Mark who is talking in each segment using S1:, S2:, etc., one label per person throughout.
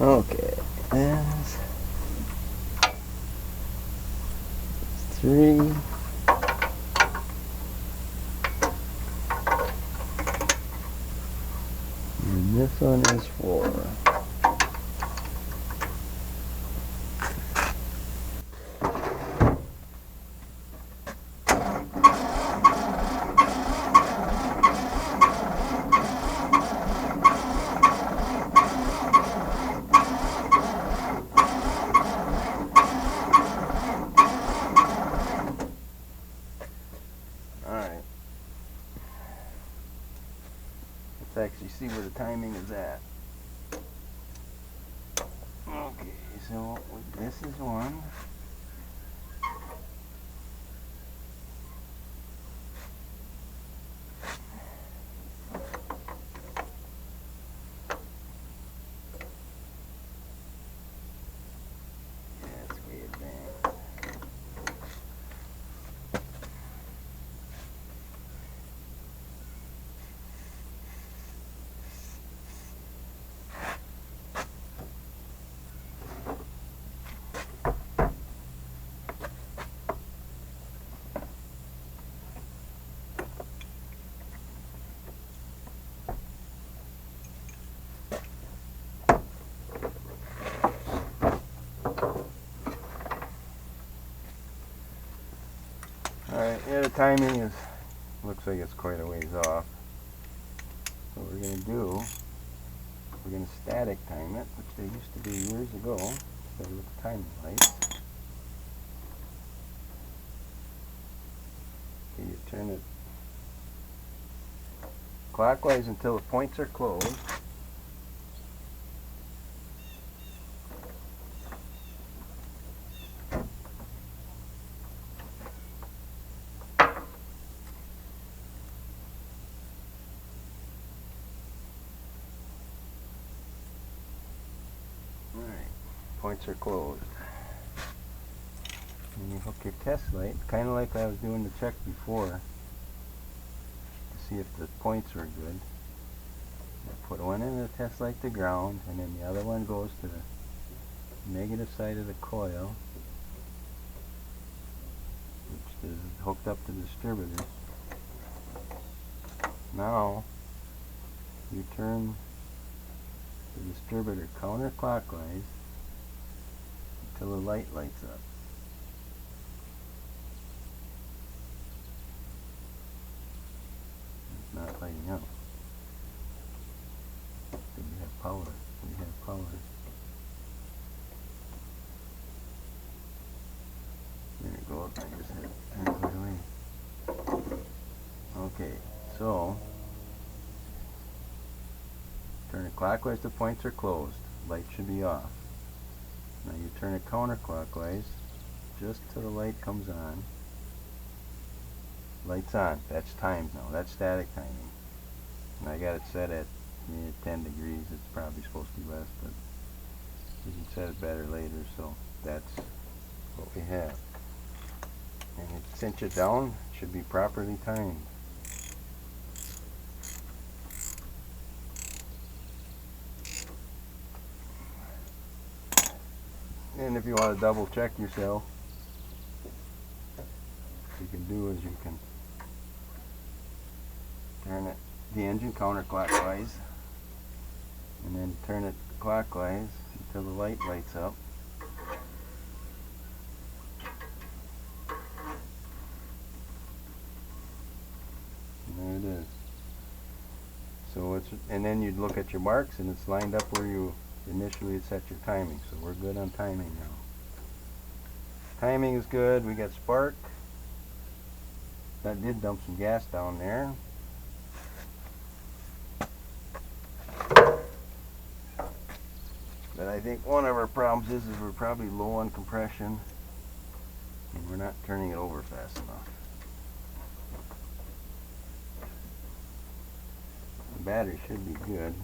S1: Okay, there's 3. And this one is 4. Alright. Let's actually see where the timing is at. Okay, so this is 1. Yeah, it's way advanced. Alright, yeah, the timing is, looks like it's quite a ways off. So what we're going to do, we're going to static time it, which they used to do years ago, instead of with the timing lights. Okay, you turn it clockwise until the points are closed. Alright, points are closed. And you hook your test light, kind of like I was doing the check before, to see if the points were good. You put one in the test light to ground, and then the other one goes to the negative side of the coil, which is hooked up to the distributor. Now, you turn the distributor counterclockwise until the light lights up. It's not lighting up. Do we have power? We have power. There it goes. I just hit it. Turn it away. Okay, so turn it clockwise, the points are closed. Light should be off. Now you turn it counterclockwise just till the light comes on. Light's on. That's timed now. That's static timing. And I got it set at 10 degrees. It's probably supposed to be less, but we can set it better later. So that's what we have. And you cinch it down. It should be properly timed. And if you want to double check yourself, what you can do is you can turn it, the engine counterclockwise, and then turn it clockwise until the light lights up. And there it is. So it's, and then you'd look at your marks and it's lined up where you initially had set your timing. So we're good on timing now. Timing is good. We got spark. That did dump some gas down there. But I think one of our problems is we're probably low on compression and we're not turning it over fast enough. The battery should be good.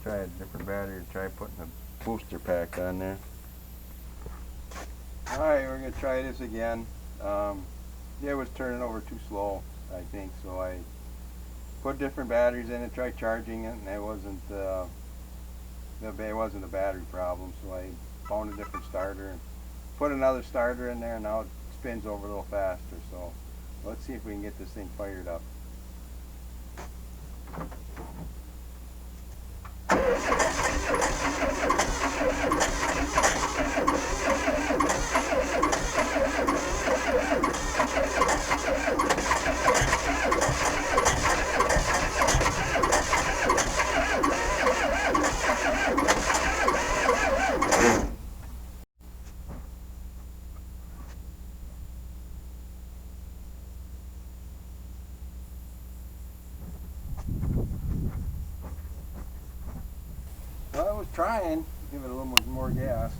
S1: try a different battery and try putting a booster pack on there. Alright, we're going to try this again. Yeah, it was turning over too slow, I think, so I put different batteries in and tried charging it, and it wasn't a battery problem, so I found a different starter and put another starter in there, and now it spins over a little faster. So let's see if we can get this thing fired up. Well, I was trying to give it a little more gas.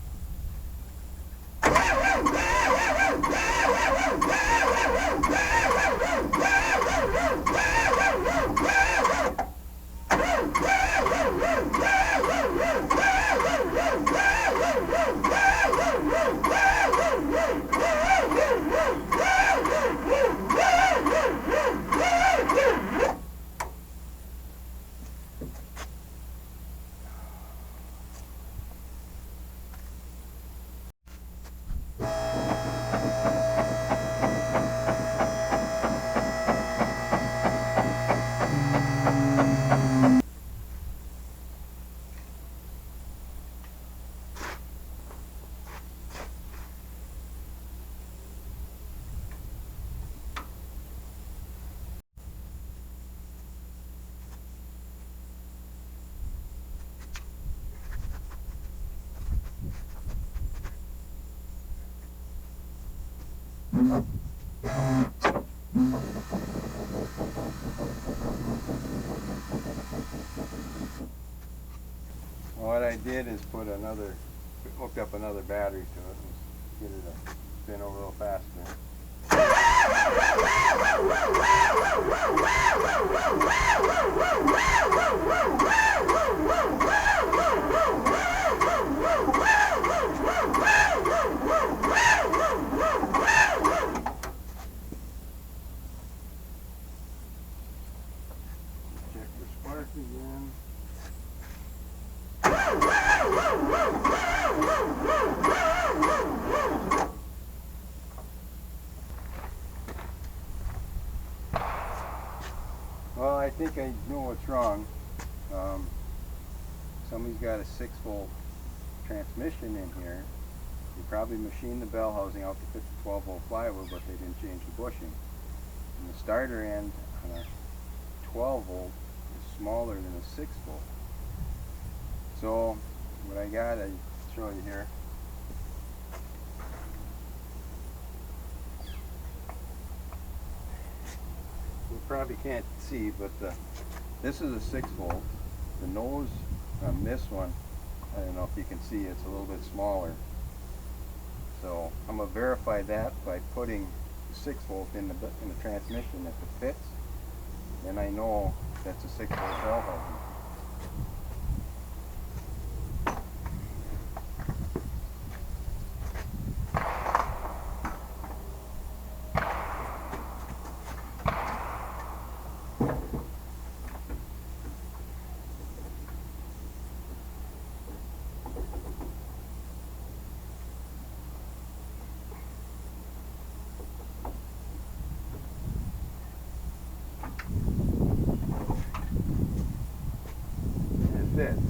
S1: What I did is hooked up another battery to it and get it to spin over a little faster. Check the spark again. Well, I think I know what's wrong. Somebody's got a 6-volt transmission in here. They probably machined the bell housing out to fit the 12-volt flywheel, but they didn't change the bushing. And the starter end on a 12-volt is smaller than a 6-volt. So what I got, I show you here. You probably can't see, but this is a 6-volt. The nose on this one, I don't know if you can see, it's a little bit smaller. So I'm gonna verify that by putting 6-volt in the transmission if it fits. Then I know that's a 6-volt bell housing. Fits.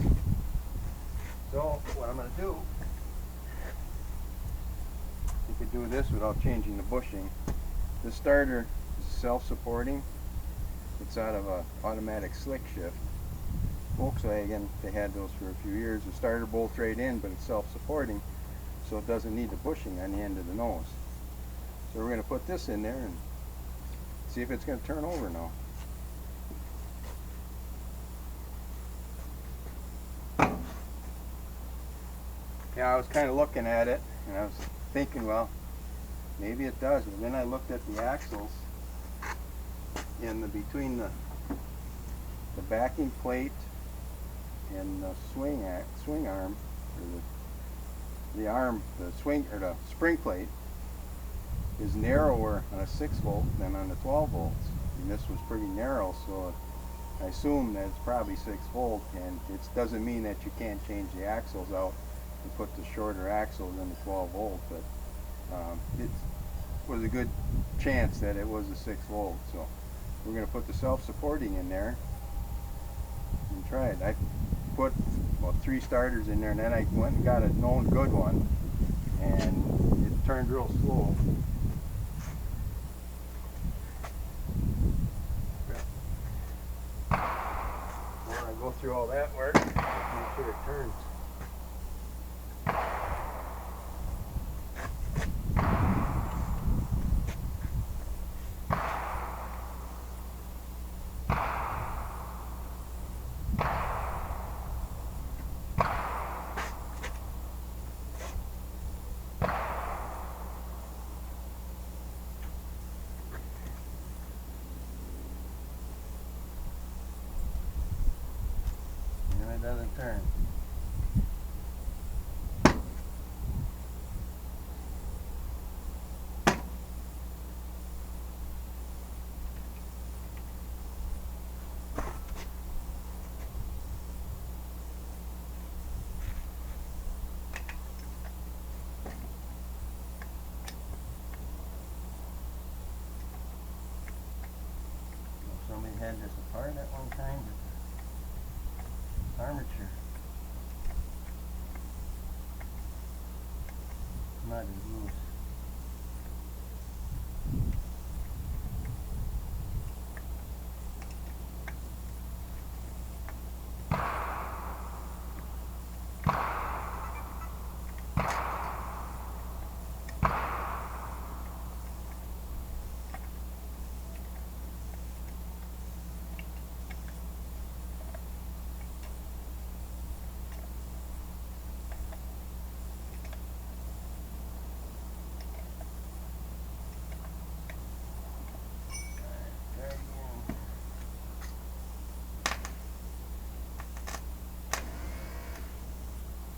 S1: So what I'm going to do, you could do this without changing the bushing. The starter is self-supporting. It's out of a automatic slick shift. Volkswagen, they had those for a few years. The starter bolts right in, but it's self-supporting, so it doesn't need the bushing on the end of the nose. So we're going to put this in there and see if it's going to turn over now. Yeah, I was kind of looking at it, and I was thinking, well, maybe it does. And then I looked at the axles between the backing plate and the swing arm, or the arm, the swing or the spring plate is narrower on a 6 volt than on the 12 volts. And this was pretty narrow, so I assume that it's probably 6 volt, and it doesn't mean that you can't change the axles out and put the shorter axles in the 12 volt, but it was a good chance that it was a 6 volt. So we're going to put the self-supporting in there and try it. I put about 3 starters in there, and then I went and got a known good one, and it turned real slow. When I go through all that work, make sure it turns. And it doesn't turn. Somebody had this apart at one time, but the armature not as loose.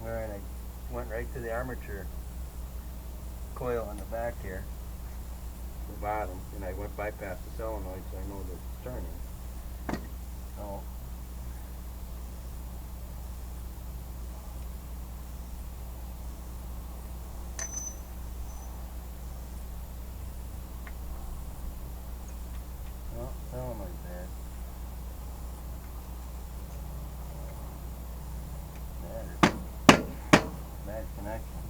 S1: Alright, I went right to the armature coil on the back here, the bottom, and I went bypass the solenoid, so I know that it's turning. So well, solenoid's bad. Bad connection.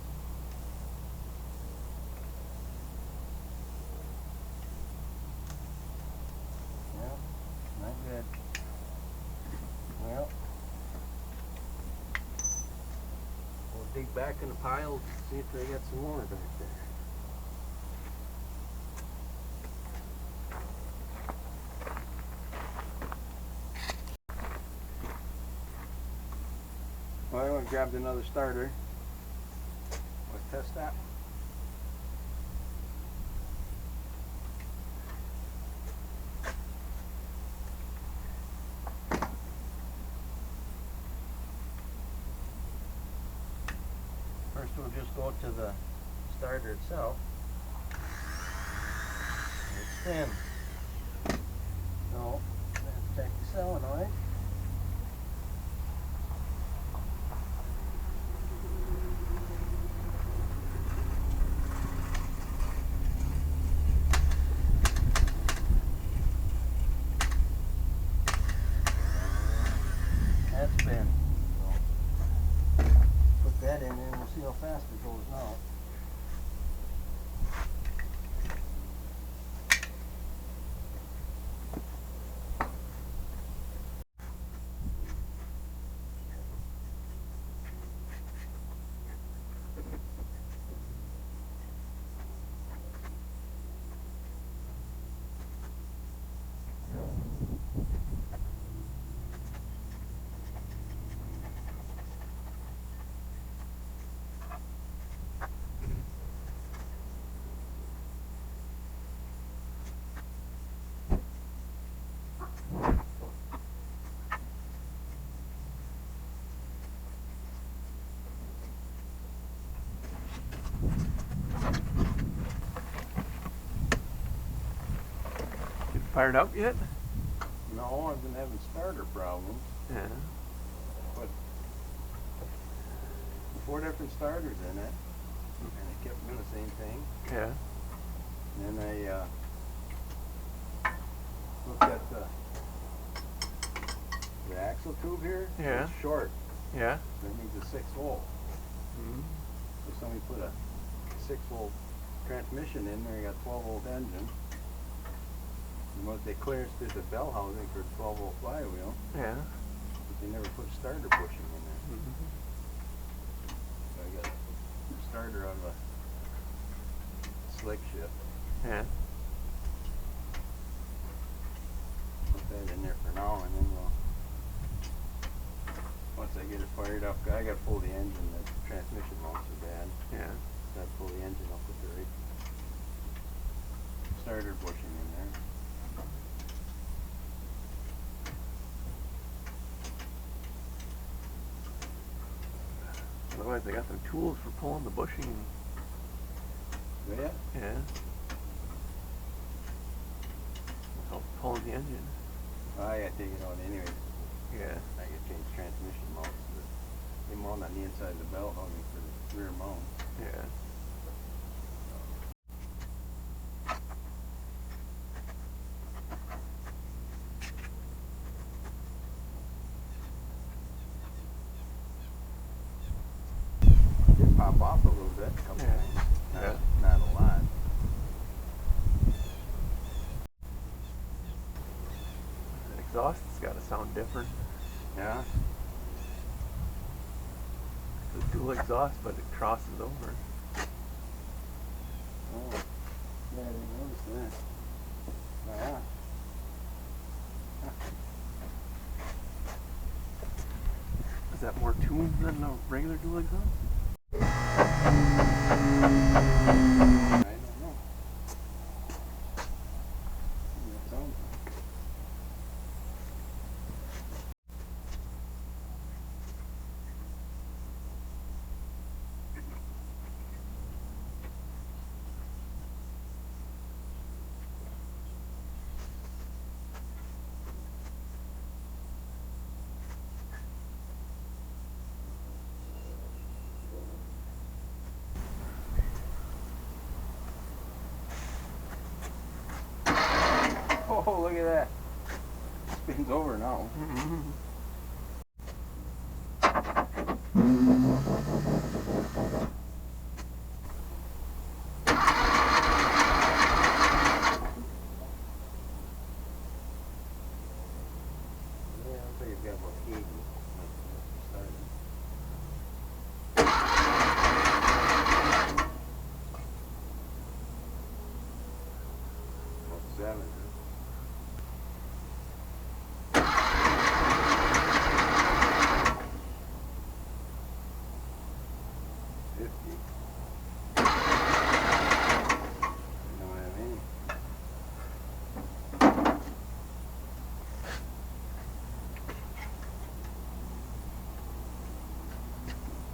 S1: Yep, not good. Well, we'll dig back in the pile and see if they got some more back there. Well, I went and grabbed another starter. Let's test that. First we'll just go to the starter itself. It's thin. So let's check the solenoid. That's been. So put that in there and we'll see how fast it goes now.
S2: fired up yet?
S1: No, I've been having starter problems.
S2: Yeah.
S1: But 4 different starters in it, and it kept doing the same thing.
S2: Yeah.
S1: And then I looked at the axle tube here.
S2: Yeah.
S1: It's short.
S2: Yeah.
S1: That needs a 6-volt.
S2: Mm-hmm.
S1: So somebody put a 6-volt transmission in there. You got 12-volt engine. And what they clearance did the bell housing for a 12-volt flywheel,
S2: Yeah.
S1: but they never put starter bushing in there.
S2: Mm-hmm.
S1: So I got a starter on the slick shift.
S2: Yeah.
S1: Put that in there for now, and then we'll, once I get it fired up, I got to pull the engine. The transmission mounts are bad.
S2: Yeah.
S1: Got to pull the engine up with the right starter bushing in there.
S2: Otherwise, they got some tools for pulling the bushing.
S1: Yeah.
S2: Yeah. Help pulling the engine.
S1: I got to take it out anyways.
S2: Yeah.
S1: I got to change transmission mounts. They mount on the inside of the bell housing for the rear mount.
S2: Yeah.
S1: Did pop off a little bit, a couple
S2: Yeah.
S1: times.
S2: Yeah.
S1: Not a lot.
S2: The exhaust's got to sound different.
S1: Yeah.
S2: It's a dual exhaust, but it crosses over.
S1: Oh. Yeah, I didn't notice that. Oh, yeah.
S2: Is that more tuned than a regular dual exhaust?
S1: I don't know. That sounds like. Oh, look at that. Spins over now.
S2: Mm-hmm.
S1: Yeah, looks like it's got about 80. Started. About 7.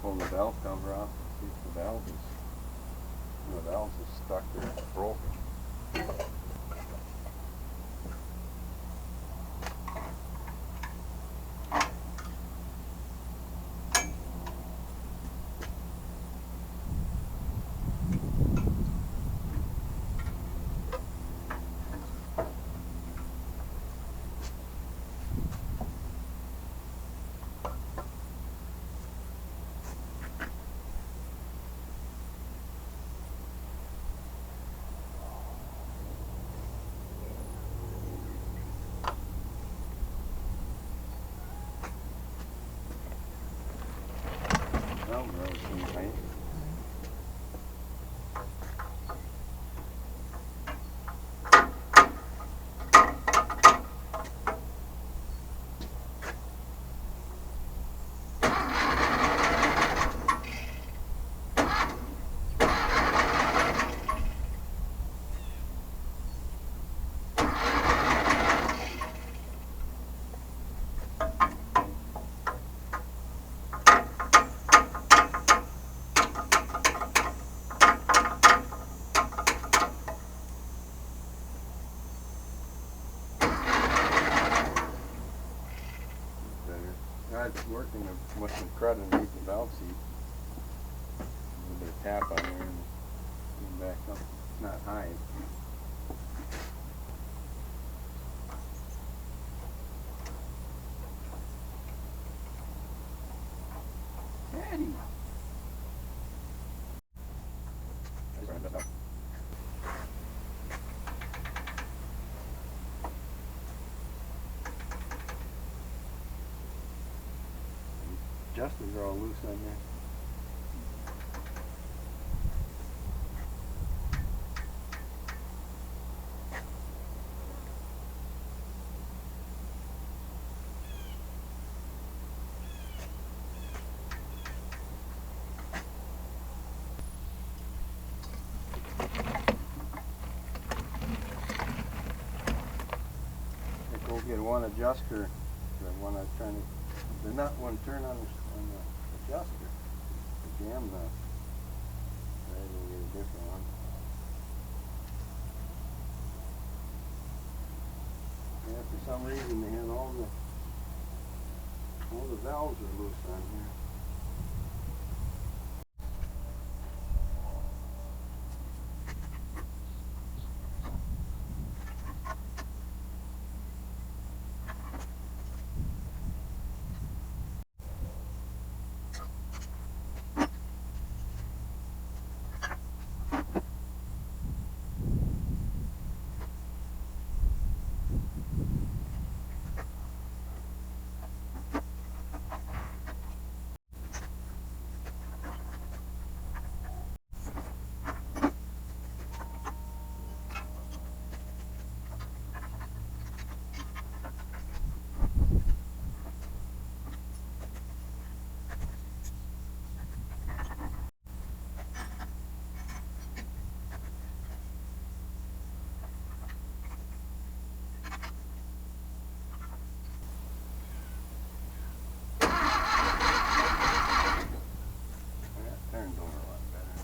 S1: Pull the valve cover off, see if the valve is, the valves is stuck or broken. Valve really seems nice. it's working. There must have crud underneath the valve seat. A little bit of tap on there and came back up. It's not high. Daddy! Adjusters are all loose on there. Go get one adjuster, the one I'm trying to, the nut one turn on the adjuster, the jam nut. Right, we'll get a different one. Yeah, for some reason they had all the valves are loose on here. Turns over a lot better.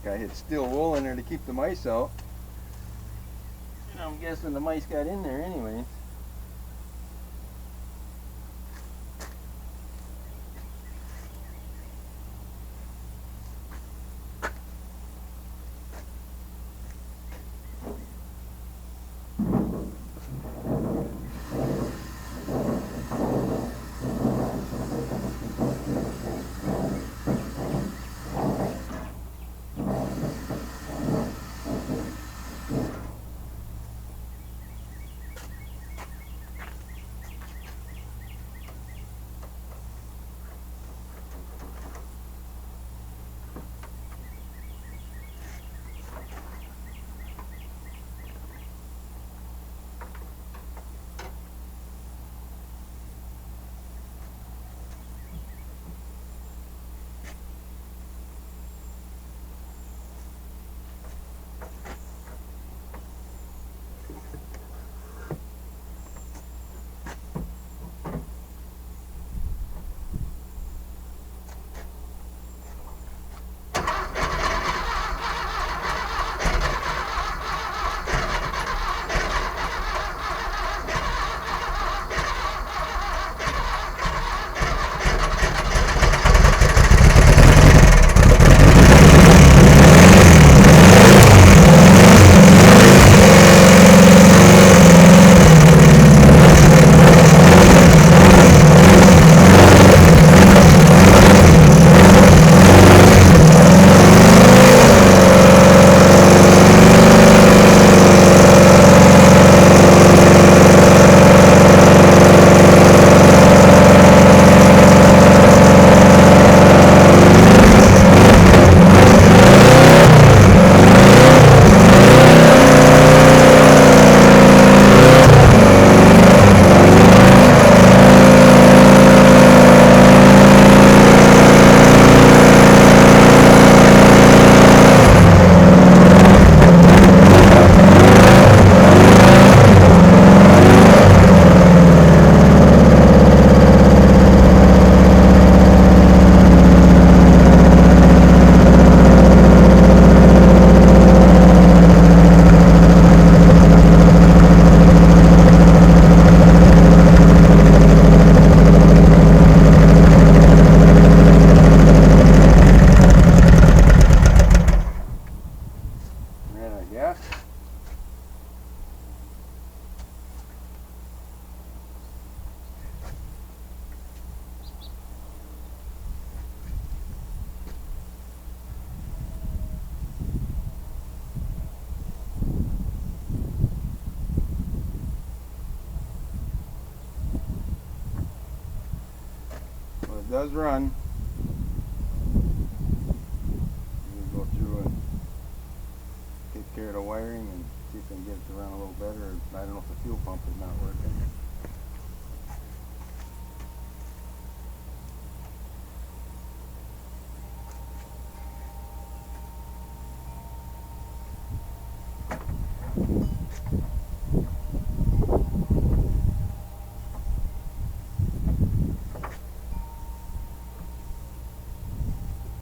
S1: Guy had steel wool in there to keep the mice out. And I'm guessing the mice got in there anyways. it does run. We'll go through and take care of the wiring and see if we can get it to run a little better. I don't know if the fuel pump is not working.